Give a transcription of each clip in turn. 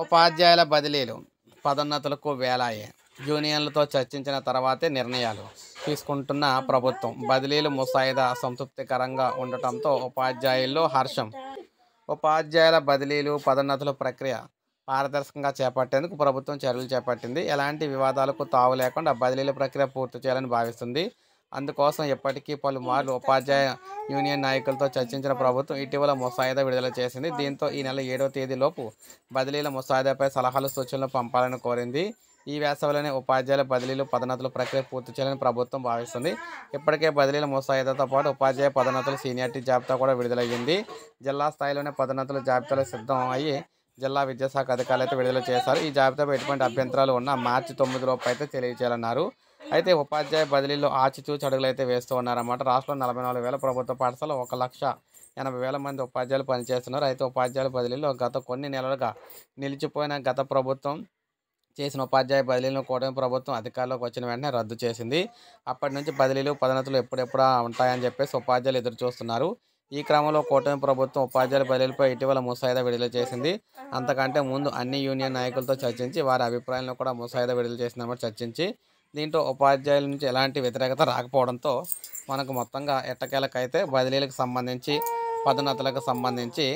ఉపాధ్యాయుల బదిలీలు పదోన్నతులకు వేలాయే. యూనియన్లతో చర్చించిన తర్వాతే నిర్ణయాలు తీసుకుంటున్న ప్రభుత్వం. బదిలీలు ముసాయిదా సంతృప్తికరంగా ఉండటంతో ఉపాధ్యాయుల్లో హర్షం. ఉపాధ్యాయుల బదిలీలు పదోన్నతుల ప్రక్రియ పారదర్శకంగా చేపట్టేందుకు ప్రభుత్వం చర్యలు చేపట్టింది. ఎలాంటి వివాదాలకు తావు లేకుండా బదిలీల ప్రక్రియ పూర్తి చేయాలని భావిస్తుంది. అందుకోసం ఇప్పటికీ పలుమార్లు ఉపాధ్యాయ యూనియన్ నాయకులతో చర్చించిన ప్రభుత్వం ఇటీవల ముసాయిదా విడుదల చేసింది. దీంతో ఈ నెల 7వ తేదీలోపు బదిలీల ముసాయిదాపై సలహాలు సూచనలు పంపాలని కోరింది. ఈ వేసవిలోనే ఉపాధ్యాయుల బదిలీలు పదోన్నతుల ప్రక్రియ పూర్తి చేయాలని ప్రభుత్వం భావిస్తుంది. ఇప్పటికే బదిలీల ముసాయిదాతో పాటు ఉపాధ్యాయ పదోన్నతుల సీనియారిటీ జాబితా కూడా విడుదలయ్యింది. జిల్లా స్థాయిలోనే పదోన్నతుల జాబితాలు సిద్ధం అయ్యి జిల్లా విద్యాశాఖ అధికారులు అయితే విడుదల చేశారు. ఈ జాబితాపై ఎటువంటి అభ్యంతరాలు ఉన్నా మార్చి 9 లోపు అయితే తెలియజేయాలన్నారు. అయితే ఉపాధ్యాయ బదిలీలో ఆచితూచి అడుగులు అయితే వేస్తూ ఉన్నారన్నమాట. రాష్ట్రంలో 44,000 ప్రభుత్వ పాఠశాలలో 1,80,000 మంది ఉపాధ్యాయులు పనిచేస్తున్నారు. అయితే ఉపాధ్యాయుల బదిలీలో గత కొన్ని నెలలుగా నిలిచిపోయిన గత ప్రభుత్వం చేసిన ఉపాధ్యాయ బదిలీలను కూటమి ప్రభుత్వం అధికారంలోకి వచ్చిన వెంటనే రద్దు చేసింది. అప్పటి నుంచి బదిలీలు పదోన్నతులు ఎప్పుడెప్పుడా ఉంటాయని చెప్పేసి ఉపాధ్యాయులు ఎదురు చూస్తున్నారు. ఈ క్రమంలో కూటమి ప్రభుత్వం ఉపాధ్యాయుల బదిలీలపై ఇటీవల ముసాయిదా విడుదల చేసింది. అంతకంటే ముందు అన్ని యూనియన్ నాయకులతో చర్చించి వారి అభిప్రాయాలను కూడా ముసాయిదా విడుదల చేసిందన్నమాట. చర్చించి దీంట్లో ఉపాధ్యాయుల నుంచి ఎలాంటి వ్యతిరేకత రాకపోవడంతో మనకు మొత్తంగా ఎట్టకేలకైతే బదిలీలకు సంబంధించి పదోన్నతులకు సంబంధించి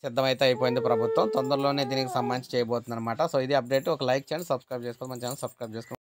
సిద్ధమైతే అయిపోయింది ప్రభుత్వం. తొందరలోనే దీనికి సంబంధించి చేయబోతుంది అనమాట. సో ఇది అప్డేట్. ఒక లైక్ చేయండి, సబ్స్క్రైబ్ చేసుకోండి, మన ఛానల్ సబ్స్క్రైబ్ చేసుకోండి.